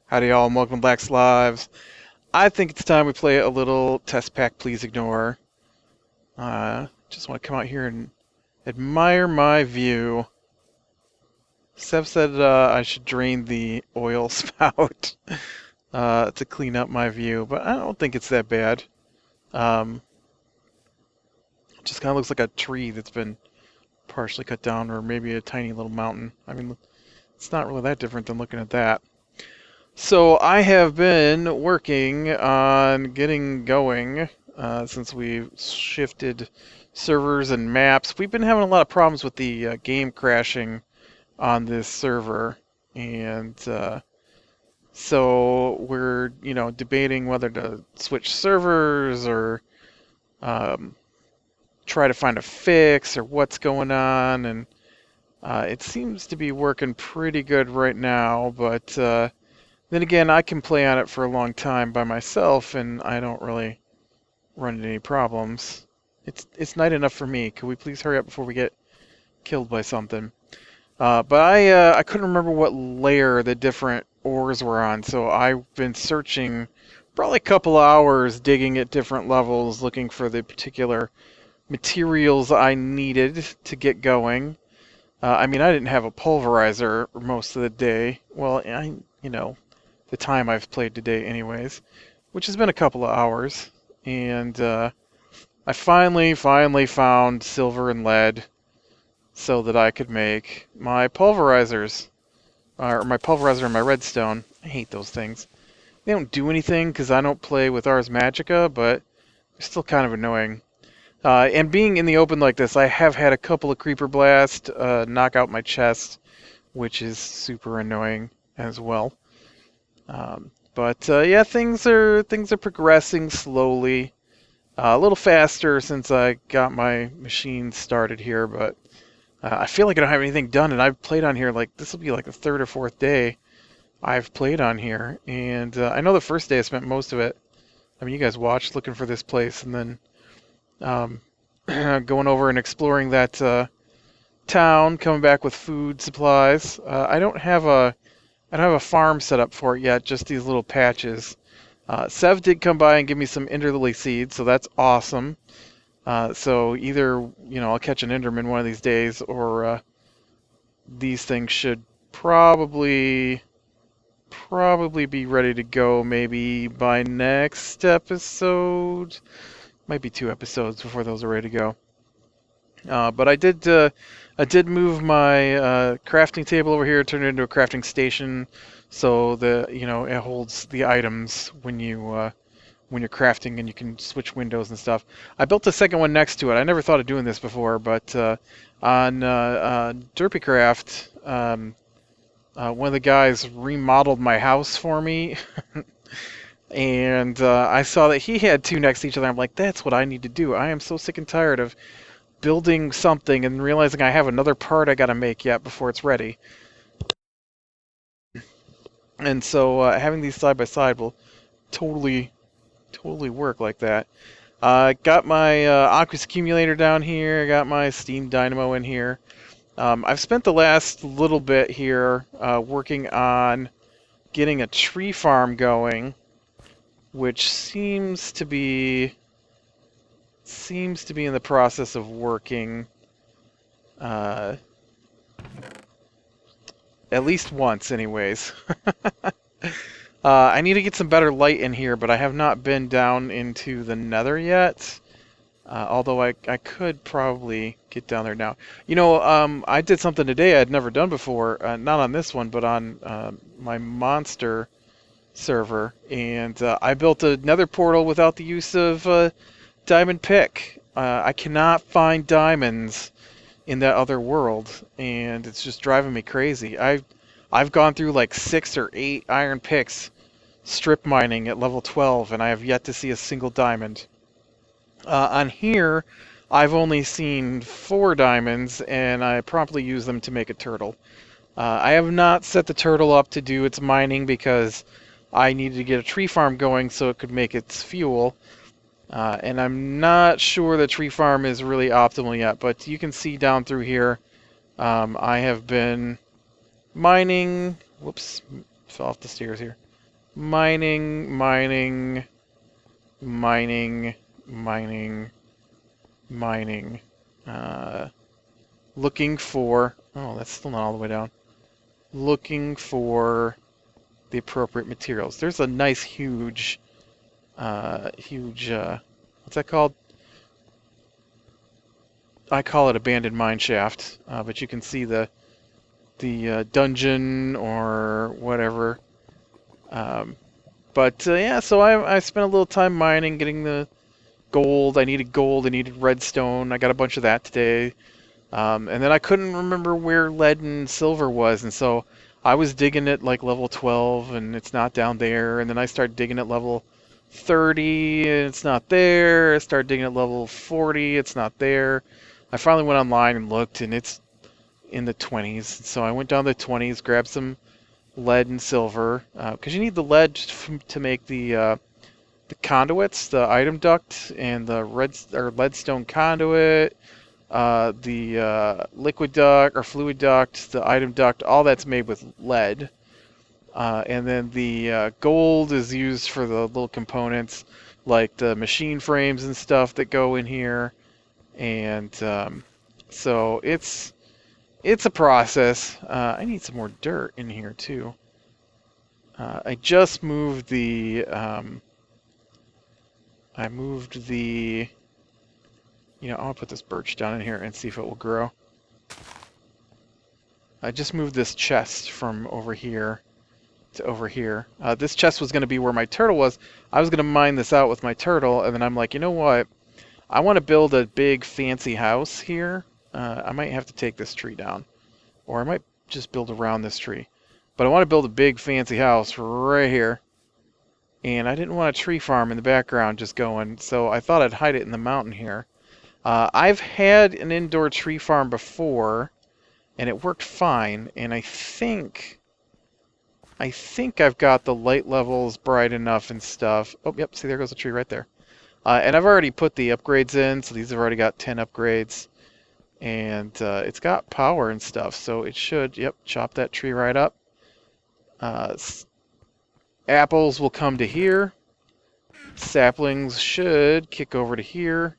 Howdy y'all, and welcome to Black's Lives. I think it's time we play a little test pack, please ignore. Just want to come out here and admire my view. Sev said I should drain the oil spout to clean up my view, but I don't think it's that bad. It just kind of looks like a tree that's been partially cut down, or maybe a tiny little mountain. I mean, it's not really that different than looking at that. So I have been working on getting going since we've shifted servers and maps. We've been having a lot of problems with the game crashing on this server, and so we're debating whether to switch servers or try to find a fix or what's going on. And it seems to be working pretty good right now, but then again, I can play on it for a long time by myself, and I don't really run into any problems. It's night enough for me. Could we please hurry up before we get killed by something? But I couldn't remember what layer the different ores were on, so I've been searching probably a couple hours, digging at different levels, looking for the particular materials I needed to get going. I mean, I didn't have a pulverizer most of the day. Well, the time I've played today anyways, which has been a couple of hours, and I finally found silver and lead so that I could make my pulverizers, or my pulverizer and my redstone. I hate those things. They don't do anything because I don't play with Ars Magica, but they're still kind of annoying. And being in the open like this, I have had a couple of creeper blasts knock out my chest, which is super annoying as well. But yeah, things are progressing slowly, a little faster since I got my machine started here. But I feel like I don't have anything done, and I've played on here like this will be like the third or fourth day I've played on here, and I know the first day I spent most of it. I mean, you guys watched looking for this place, and then going over and exploring that town, coming back with food supplies. I don't have a farm set up for it yet, just these little patches. Sev did come by and give me some Enderlily seeds, so that's awesome. So either, I'll catch an Enderman one of these days, or these things should probably be ready to go maybe by next episode. Might be 2 episodes before those are ready to go. But I did move my crafting table over here, turn it into a crafting station, so that it holds the items when you're crafting, and you can switch windows and stuff. I built a second one next to it. I never thought of doing this before, but on DerpyCraft, one of the guys remodeled my house for me. And I saw that he had 2 next to each other. I'm like, that's what I need to do. I am so sick and tired of building something and realizing I have another part I gotta make yet before it's ready. And so having these side by side will totally work like that. Got my Aqueous Accumulator down here. I got my Steam Dynamo in here. I've spent the last little bit here working on getting a tree farm going, which seems to be in the process of working at least once anyways. I need to get some better light in here, but I have not been down into the nether yet, although I could probably get down there now. I did something today I'd never done before, not on this one, but on my monster server, and I built a nether portal without the use of diamond pick. I cannot find diamonds in that other world, and it's just driving me crazy. I've gone through like 6 or 8 iron picks strip mining at level 12, and I have yet to see a single diamond. On here, I've only seen 4 diamonds, and I promptly use them to make a turtle. I have not set the turtle up to do its mining because I needed to get a tree farm going so it could make its fuel. And I'm not sure the tree farm is really optimal yet, but you can see down through here, I have been mining. Whoops, fell off the stairs here. mining, mining, mining, mining, mining. Looking for... Oh, that's still not all the way down. Looking for the appropriate materials. There's a nice huge... what's that called? I call it abandoned mine shaft, but you can see the dungeon or whatever. Yeah, so I spent a little time mining, getting the gold. I needed gold. I needed redstone. I got a bunch of that today. And then I couldn't remember where lead and silver was, and so I was digging at like level 12, and it's not down there. And then I started digging at level 30, and it's not there. I started digging at level 40, it's not there. I finally went online and looked, and it's in the 20s. So I went down to the 20s, grabbed some lead and silver, because you need the lead to make the conduits, the item duct, and the leadstone conduit, the liquid duct or fluid duct, the item duct. All that's made with lead. And then the gold is used for the little components like the machine frames and stuff that go in here. And so it's a process. I need some more dirt in here too. I just moved the I want to put this birch down in here and see if it will grow. I just moved this chest from over here to over here. This chest was going to be where my turtle was. I was going to mine this out with my turtle, and then I'm like, you know what? I want to build a big fancy house here. I might have to take this tree down, or I might just build around this tree. But I want to build a big fancy house right here. And I didn't want a tree farm in the background just going, so I thought I'd hide it in the mountain here. I've had an indoor tree farm before, and it worked fine, and I think I've got the light levels bright enough and stuff. Oh, yep, see, there goes a tree right there. And I've already put the upgrades in, so these have already got 10 upgrades. And it's got power and stuff, so it should, yep, chop that tree right up. Apples will come to here. Saplings should kick over to here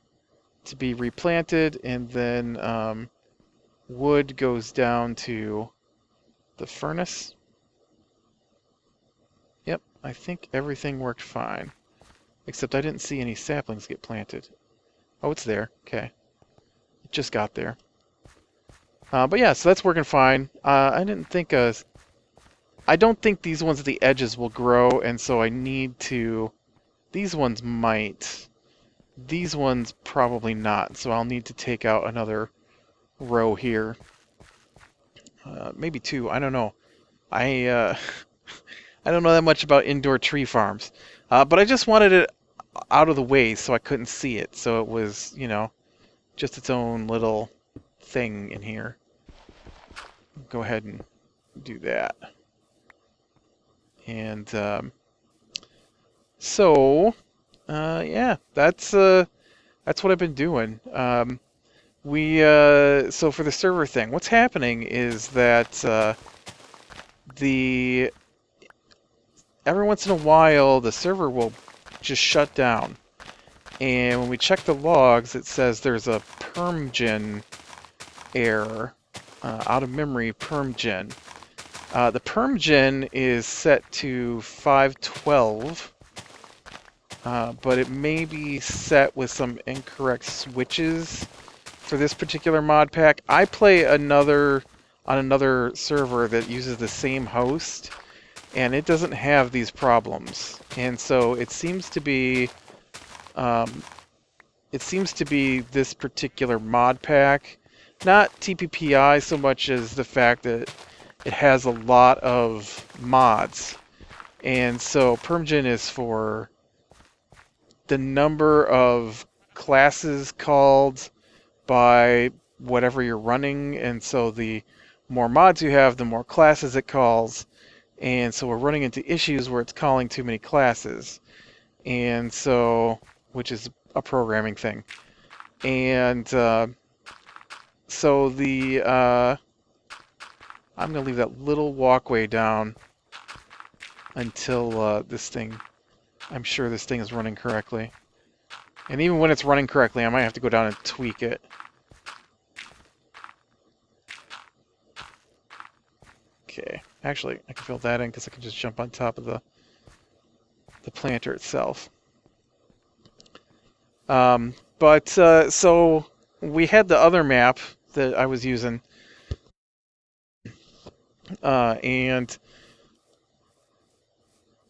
to be replanted, and then wood goes down to the furnace. Yep, I think everything worked fine. Except I didn't see any saplings get planted. Oh, it's there. Okay. It just got there. But yeah, so that's working fine. I don't think these ones at the edges will grow, and so I need to... These ones might. These ones probably not, so I'll need to take out another row here. Maybe two, I don't know. I don't know that much about indoor tree farms. But I just wanted it out of the way so I couldn't see it, so it was, just its own little thing in here. Go ahead and do that. And yeah, that's what I've been doing. So for the server thing, what's happening is that every once in a while the server will just shut down, and when we check the logs, it says there's a permgen error, out of memory permgen. The permgen is set to 512, but it may be set with some incorrect switches for this particular mod pack. I play on another server that uses the same host, and it doesn't have these problems. And so it seems to be this particular mod pack, not TPPI so much as the fact that it has a lot of mods. And so permgen is for the number of classes called by whatever you're running, and so the more mods you have, the more classes it calls. And so we're running into issues where it's calling too many classes, and so, which is a programming thing. And so I'm going to leave that little walkway down until I'm sure this thing is running correctly. And even when it's running correctly, I might have to go down and tweak it. Okay, actually, I can fill that in because I can just jump on top of the planter itself. So we had the other map that I was using, and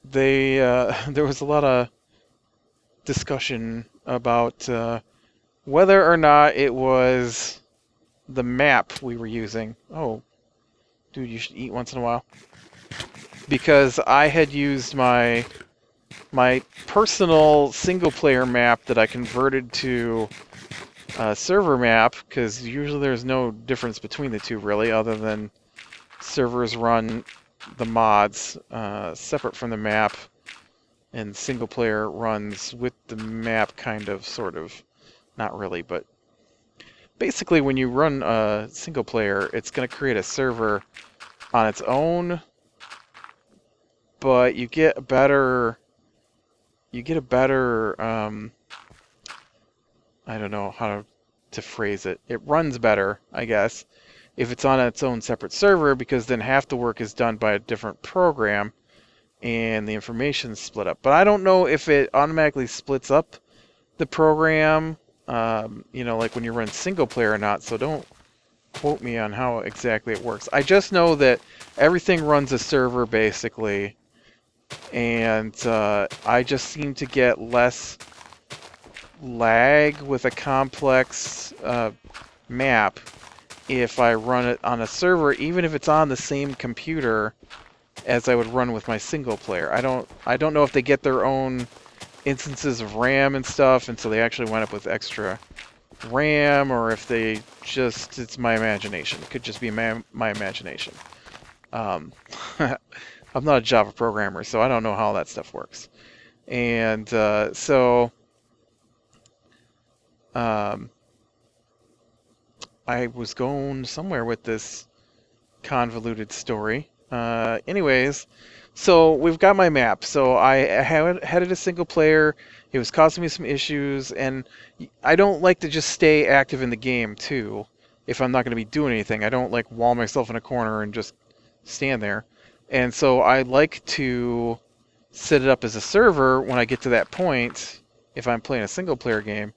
there was a lot of discussion about whether or not it was the map we were using. Oh, dude, you should eat once in a while. Because I had used my personal single-player map that I converted to a server map, because usually there's no difference between the two, really, other than servers run the mods separate from the map, and single-player runs with the map, kind of, sort of. Not really, but basically when you run a single-player, it's going to create a server on its own, but you get a better I don't know how to phrase it. It runs better, I guess, if it's on its own separate server, because then half the work is done by a different program and the information's split up. But I don't know if it automatically splits up the program, like when you run single player or not, so don't quote me on how exactly it works. I just know that everything runs a server, basically, and I just seem to get less lag with a complex map if I run it on a server, even if it's on the same computer as I would run with my single player. I don't know if they get their own instances of RAM and stuff, and so they actually wind up with extra RAM, or if they just, it's my imagination. It could just be my imagination. I'm not a Java programmer, so I don't know how that stuff works. And I was going somewhere with this convoluted story. Anyways, so we've got my map. So I had it a single player. It was causing me some issues, and I don't like to just stay active in the game too if I'm not going to be doing anything. I don't like wall myself in a corner and just stand there. And so I like to set it up as a server when I get to that point, if I'm playing a single player game,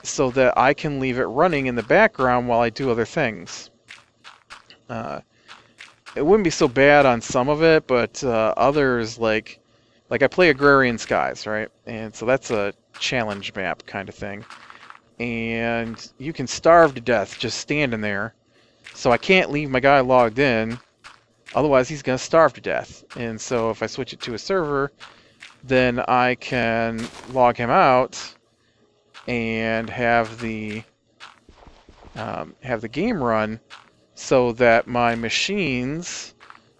so that I can leave it running in the background while I do other things. It wouldn't be so bad on some of it, but others, like I play Agrarian Skies, right? And so that's a challenge map kind of thing. And you can starve to death just standing there. So I can't leave my guy logged in, otherwise he's going to starve to death. And so if I switch it to a server, then I can log him out and have the game run, so that my machines,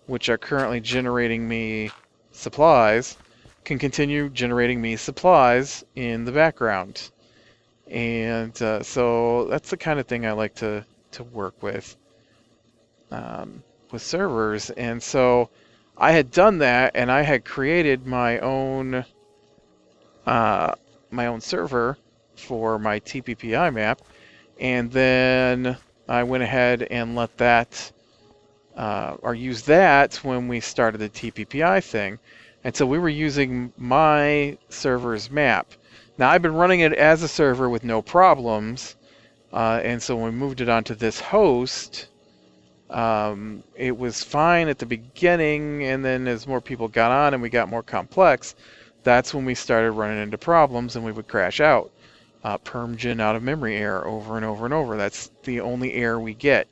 which are currently generating me supplies, can continue generating me supplies in the background. And so that's the kind of thing I like to work with servers. And so I had done that, and I had created my own server for my TPPI map, and then I went ahead and let that, or use that when we started the TPPI thing. And so we were using my server's map. Now I've been running it as a server with no problems, and so when we moved it onto this host, it was fine at the beginning, and then as more people got on and we got more complex, that's when we started running into problems and we would crash out. Permgen out of memory error over and over and over. That's the only error we get,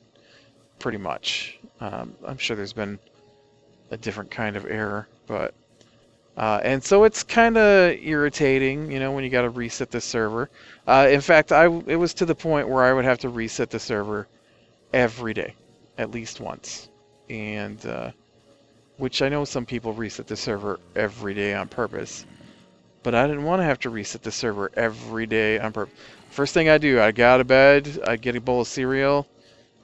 pretty much. I'm sure there's been a different kind of error, but and so it's kind of irritating, when you got to reset the server. In fact, it was to the point where I would have to reset the server every day, at least once, and which I know some people reset the server every day on purpose. But I didn't want to have to reset the server every day on purpose. First thing I do, I get out of bed, I get a bowl of cereal.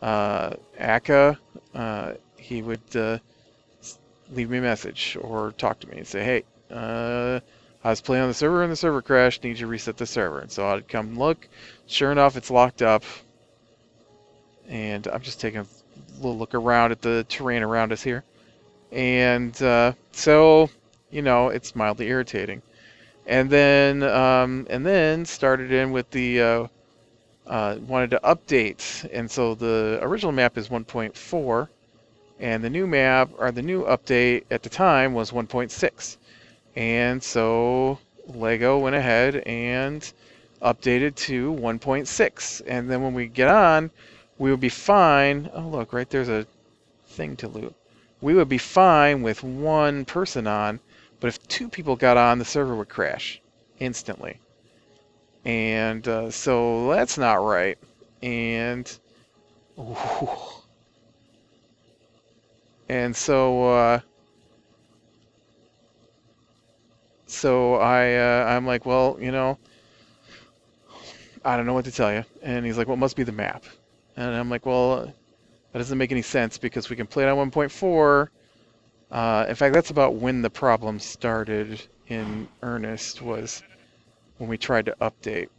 Aka, he would, leave me a message or talk to me and say, hey, I was playing on the server and the server crashed, need you to reset the server. And so I'd come look, sure enough, it's locked up. And I'm just taking a little look around at the terrain around us here. And so, you know, it's mildly irritating. And then started in with the wanted to update, and so the original map is 1.4, and the new map or the new update at the time was 1.6, and so Lego went ahead and updated to 1.6, and then when we get on, we would be fine. Oh look, right there's a thing to loot. We would be fine with one person on, but if two people got on, the server would crash instantly. And so that's not right. And and so I'm like, well, you know, I don't know what to tell you. And he's like, well, it must be the map. And I'm like, well, that doesn't make any sense because we can play it on 1.4. In fact, that's about when the problem started in earnest, was when we tried to update.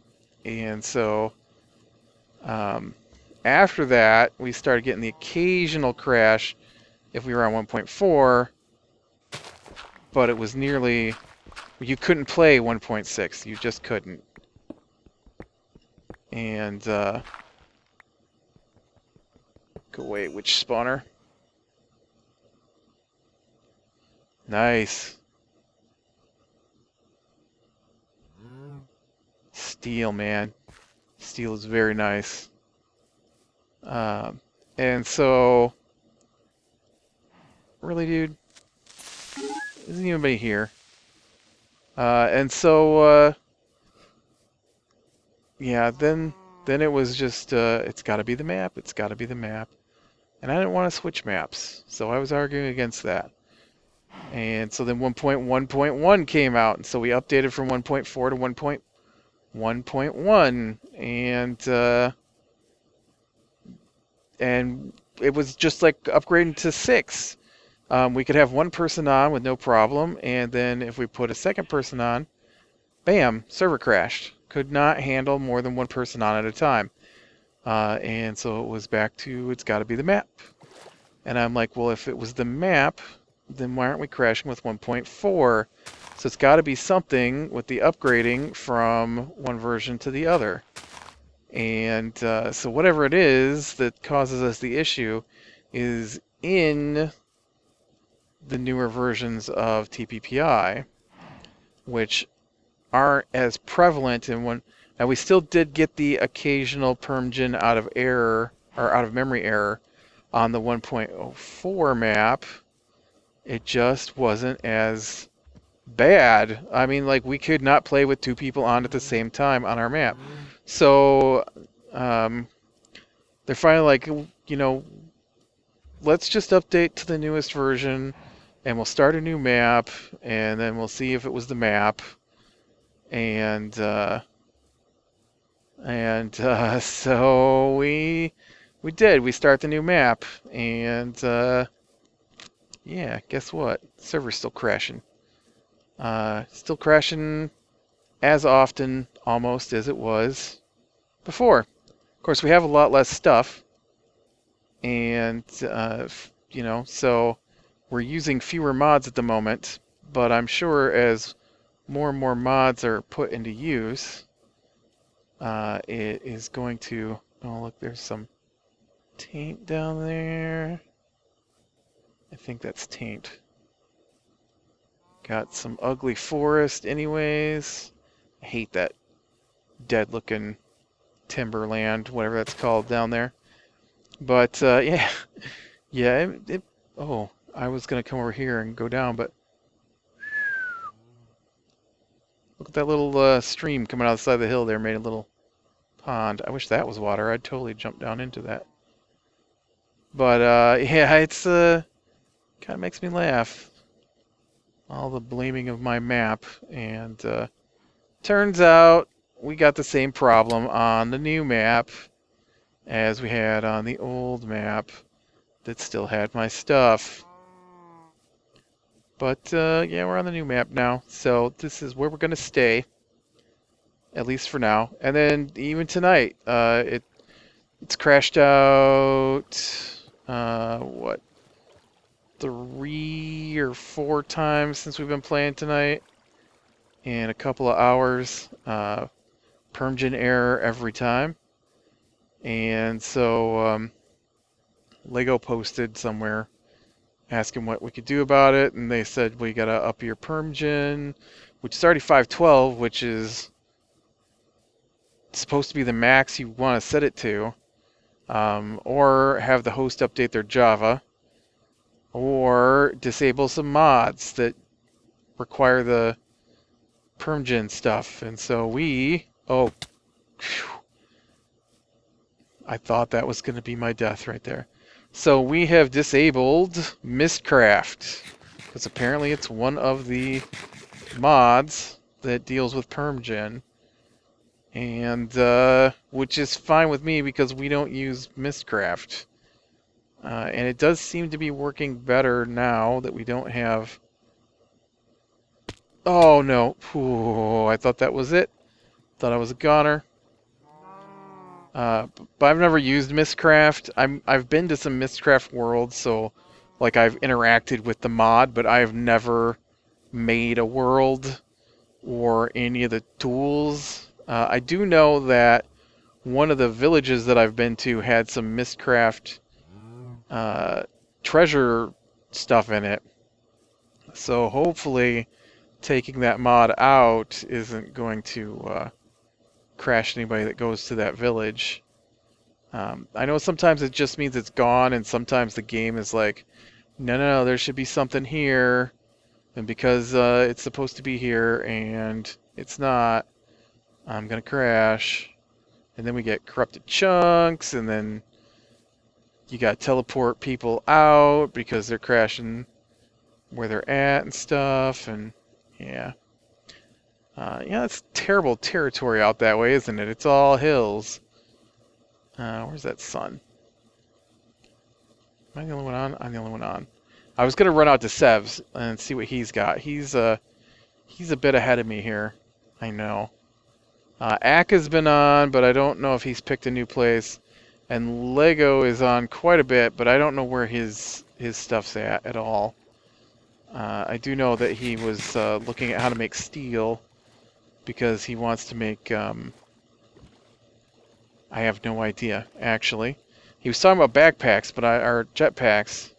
And so after that, we started getting the occasional crash if we were on 1.4, but it was nearly, you couldn't play 1.6, you just couldn't. And go away, witch spawner. Nice. Steel, man. Steel is very nice. And so, really, dude, isn't anybody here? And so, yeah, then it was just, it's got to be the map. It's got to be the map. And I didn't want to switch maps, so I was arguing against that. And so then 1.1.1 came out, and so we updated from 1.4 to 1.1, and it was just like upgrading to 6. We could have one person on with no problem, and then if we put a second person on, bam, server crashed. Could not handle more than one person on at a time. And so it was back to, it's got to be the map. And I'm like, well, if it was the map, then why aren't we crashing with 1.4? So it's got to be something with the upgrading from one version to the other. And so whatever it is that causes us the issue is in the newer versions of TPPI, which aren't as prevalent in one. Now we still did get the occasional permgen out of error or out of memory error on the 1.04 map. It just wasn't as bad. I mean, like, we could not play with two people on at the same time on our map. So they're finally like, you know, let's just update to the newest version and we'll start a new map and then we'll see if it was the map. And so we did. We start the new map, and yeah, guess what? Server's still crashing. Still crashing as often, almost, as it was before. Of course, we have a lot less stuff, and you know, so we're using fewer mods at the moment. But I'm sure as more and more mods are put into use, it is going to... Oh, look, there's some taint down there. I think that's taint. Got some ugly forest anyways. I hate that dead-looking timberland, whatever that's called down there. But, yeah. Yeah, oh, I was going to come over here and go down, but... Look at that little stream coming out the side of the hill there, made a little pond. I wish that was water. I'd totally jump down into that. But, yeah, it's, kind of makes me laugh. All the blaming of my map. And, turns out we got the same problem on the new map as we had on the old map that still had my stuff. But yeah, we're on the new map now, so this is where we're gonna stay, at least for now. And then even tonight, it's crashed out. What, 3 or 4 times since we've been playing tonight, in a couple of hours. Permgen error every time. And so Lego posted somewhere asking what we could do about it, and they said we gotta up your permgen, which is already 512, which is supposed to be the max you want to set it to, or have the host update their Java, or disable some mods that require the permgen stuff. And so oh, phew, I thought that was going to be my death right there. So we have disabled Mistcraft, because apparently it's one of the mods that deals with permgen, and which is fine with me because we don't use Mistcraft. And it does seem to be working better now that we don't have... Oh no, ooh, I thought that was it. Thought I was a goner. But I've never used Mistcraft. I've been to some Mistcraft worlds, so like I've interacted with the mod, but I've never made a world or any of the tools. I do know that one of the villages that I've been to had some Mistcraft treasure stuff in it. So hopefully taking that mod out isn't going to crash anybody that goes to that village. I know sometimes it just means it's gone, and sometimes the game is like, no, there should be something here, and because it's supposed to be here and it's not, I'm gonna crash. And then we get corrupted chunks, and then you gotta teleport people out because they're crashing where they're at and stuff, and yeah. Yeah, it's terrible territory out that way, isn't it? It's all hills. Where's that sun? Am I the only one on? I'm the only one on. I was gonna run out to Sev's and see what he's got. He's a bit ahead of me here. I know. Aka's been on, but I don't know if he's picked a new place. And Lego is on quite a bit, but I don't know where his stuff's at all. I do know that he was looking at how to make steel, because he wants to make, I have no idea, actually. He was talking about backpacks, or jetpacks,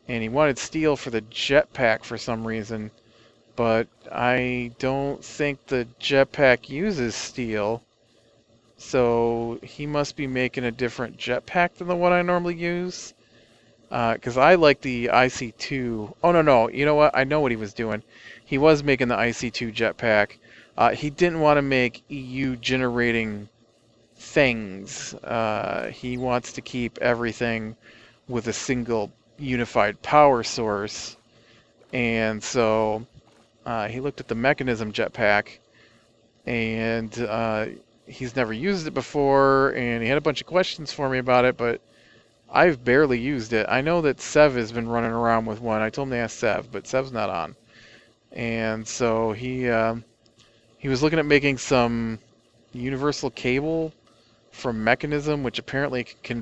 and he wanted steel for the jetpack for some reason, but I don't think the jetpack uses steel, so he must be making a different jetpack than the one I normally use. Because I like the IC2. Oh, no, you know what? I know what he was doing. He was making the IC2 jetpack. He didn't want to make EU generating things. He wants to keep everything with a single unified power source. And so he looked at the mechanism jetpack, and he's never used it before, and he had a bunch of questions for me about it, but I've barely used it. I know that Sev has been running around with one. I told him to ask Sev, but Sev's not on. And so he was looking at making some universal cable from mechanism, which apparently can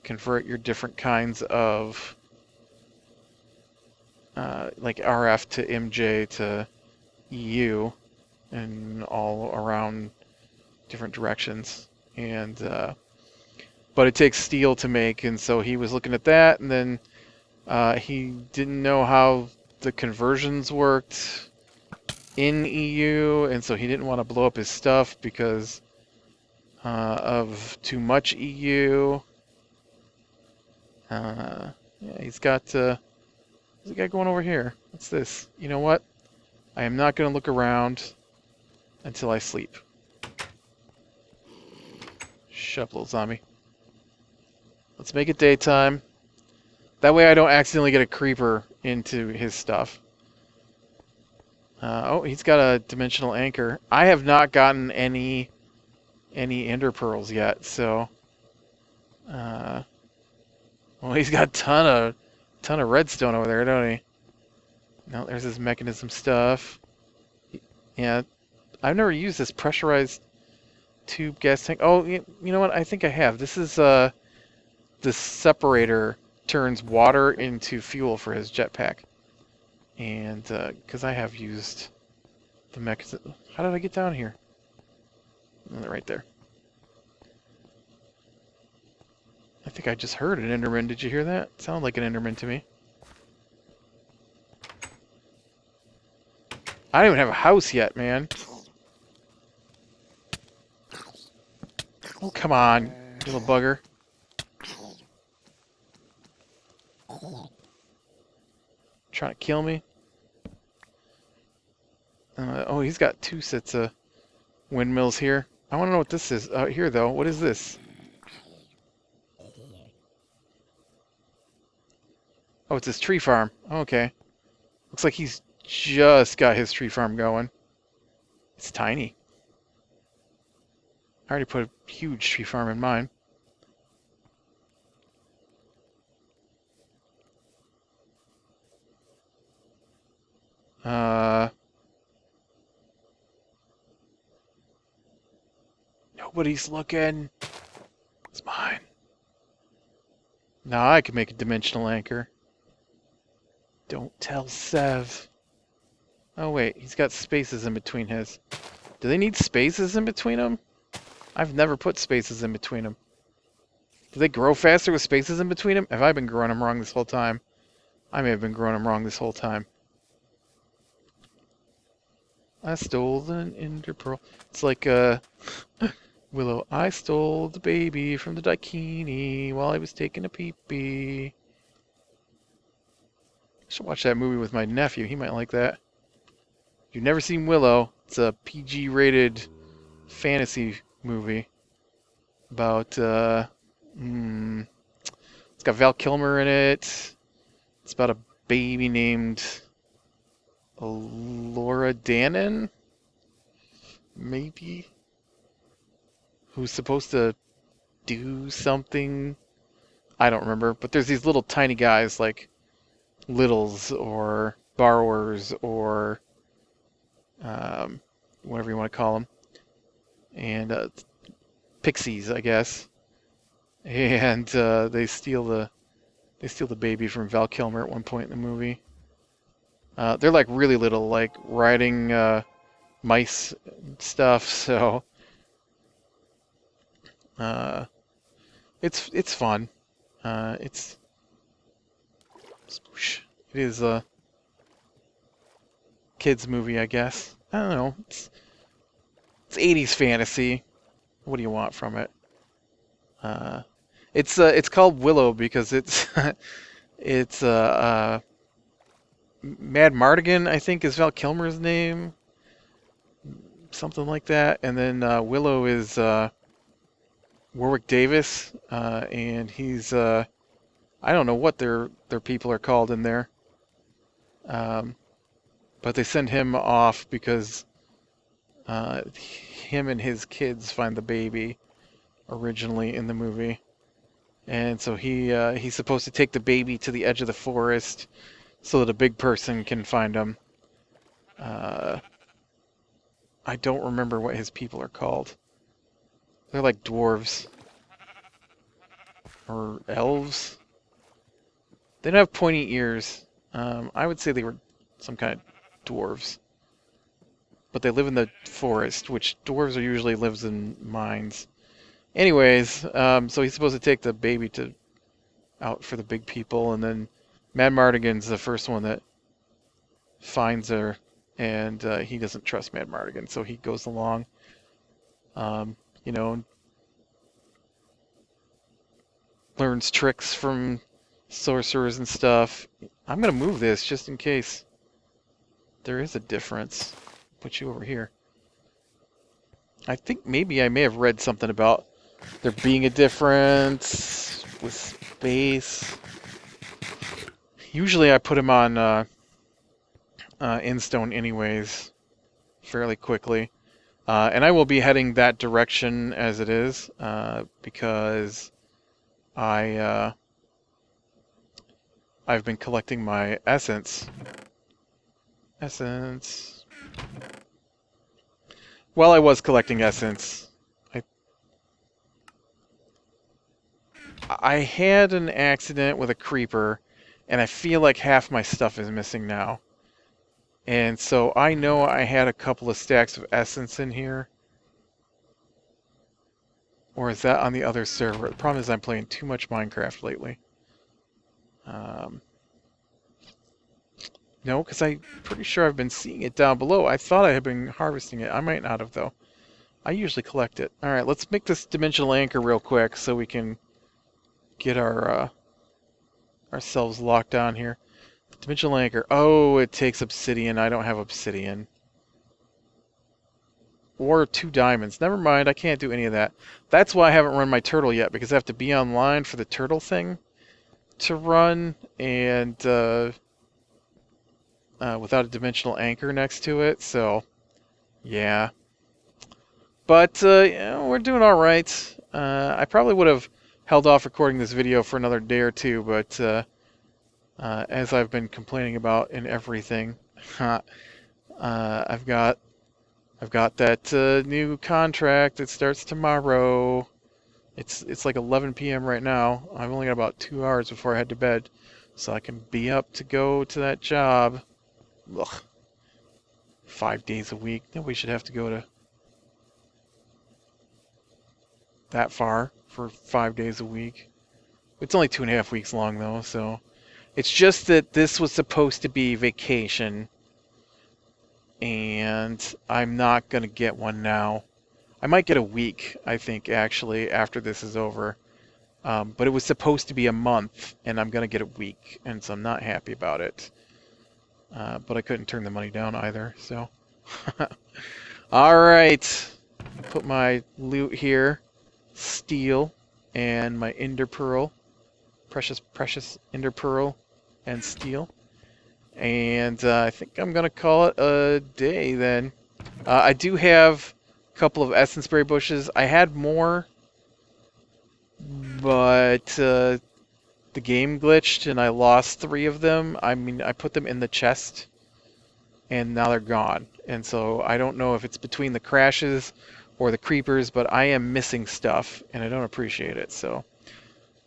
convert your different kinds of like RF to MJ to EU and all around different directions. And but it takes steel to make, and so he was looking at that, and then he didn't know how the conversions worked in EU, and so he didn't want to blow up his stuff because of too much EU. Yeah, he's got there's a guy going over here. What's this? You know what? I am not going to look around until I sleep. Shut up, little zombie. Let's make it daytime. That way I don't accidentally get a creeper into his stuff. Oh, he's got a dimensional anchor. I have not gotten any ender pearls yet, so... well, he's got a ton of Ton of redstone over there, don't he? No, there's his mechanism stuff. Yeah, I've never used this pressurized tube gas tank. Oh, you know what? I think I have. This is this separator turns water into fuel for his jetpack. And because I have used the mechanism. How did I get down here? Right there. I think I just heard an Enderman. Did you hear that? It sounded like an Enderman to me. I don't even have a house yet, man. Oh, come on, you little bugger. Trying to kill me? Oh, he's got 2 sets of windmills here. I want to know what this is. Here, though. What is this? Oh, it's his tree farm. Okay. Looks like he's just got his tree farm going. It's tiny. I already put a huge tree farm in mine. Nobody's looking. It's mine. Now I can make a dimensional anchor. Don't tell Sev. Oh wait, he's got spaces in between his. Do they need spaces in between them? I've never put spaces in between them. Do they grow faster with spaces in between them? Have I been growing them wrong this whole time? I may have been growing them wrong this whole time. I stole an ender pearl. It's like Willow, I stole the baby from the Daikini while I was taking a pee-pee. I should watch that movie with my nephew. He might like that. If you've never seen Willow, it's a PG-rated fantasy movie about, it's got Val Kilmer in it. It's about a baby named Laura Dannon, maybe, who's supposed to do something. I don't remember, but there's these little tiny guys like Littles or Borrowers or whatever you want to call them, and pixies, I guess. And they steal the baby from Val Kilmer at one point in the movie. They're like really little, like riding mice and stuff. So it's fun. It is a kids movie, I guess. I don't know. It's 80s fantasy. What do you want from it? It's called Willow because it's Mad Mardigan, I think, is Val Kilmer's name, something like that. And then Willow is Warwick Davis, and he's I don't know what their people are called in there, but they send him off because him and his kids find the baby originally in the movie, and so he's supposed to take the baby to the edge of the forest so that a big person can find him. I don't remember what his people are called. They're like dwarves or elves. They don't have pointy ears. I would say they were some kind of dwarves. But they live in the forest, which dwarves are usually lives in mines. Anyways, so he's supposed to take the baby out for the big people, and then Mad Mardigan's the first one that finds her, and he doesn't trust Mad Mardigan, so he goes along, learns tricks from sorcerers and stuff. I'm going to move this just in case there is a difference. Put you over here. I think maybe I may have read something about there being a difference with space. Usually I put him on Endstone anyways, fairly quickly. And I will be heading that direction as it is, because I I've been collecting my essence. Essence. While I was collecting essence, I had an accident with a creeper, and I feel like half my stuff is missing now. And so I know I had a couple of stacks of essence in here. Or is that on the other server? The problem is I'm playing too much Minecraft lately. No, because I'm pretty sure I've been seeing it down below. I thought I had been harvesting it. I might not have, though. I usually collect it. Alright, let's make this dimensional anchor real quick so we can get our ourselves locked down here. Dimensional anchor. Oh, it takes obsidian. I don't have obsidian. Or 2 diamonds. Never mind, I can't do any of that. That's why I haven't run my turtle yet, because I have to be online for the turtle thing to run, and without a dimensional anchor next to it, so yeah. But yeah, we're doing alright. I probably would have held off recording this video for another day or two, but as I've been complaining about in everything, I've got that new contract that starts tomorrow. It's like 11 p.m. right now. I've only got about 2 hours before I head to bed, so I can be up to go to that job. Ugh. 5 days a week. Nobody should have to go to that far for 5 days a week. It's only 2.5 weeks long though, so it's just that this was supposed to be vacation, and I'm not gonna get one now. I might get a week, I think, actually, after this is over. But it was supposed to be a month, and I'm gonna get a week, and so I'm not happy about it. But I couldn't turn the money down either, so. Alright. Put my loot here. Steel and my ender pearl. Precious ender pearl and steel. And I think I'm going to call it a day then. I do have a couple of essence berry bushes. I had more, but the game glitched and I lost 3 of them. I mean, I put them in the chest and now they're gone. And so I don't know if it's between the crashes or the creepers, but I am missing stuff and I don't appreciate it. So,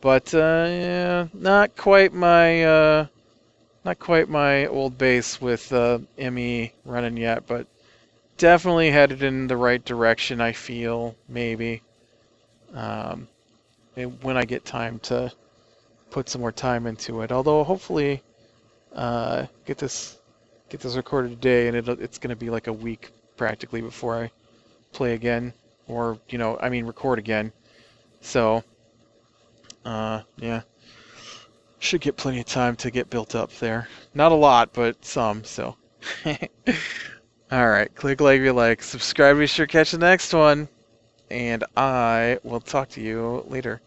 but yeah, not quite my old base with ME running yet, but definitely headed in the right direction. I feel maybe when I get time to put some more time into it. Although hopefully get this recorded today, and it's going to be like a week practically before I play again, or record again. So yeah, should get plenty of time to get built up there. Not a lot, but some. So all right, click like if you like, subscribe, be sure to catch the next one, and I will talk to you later.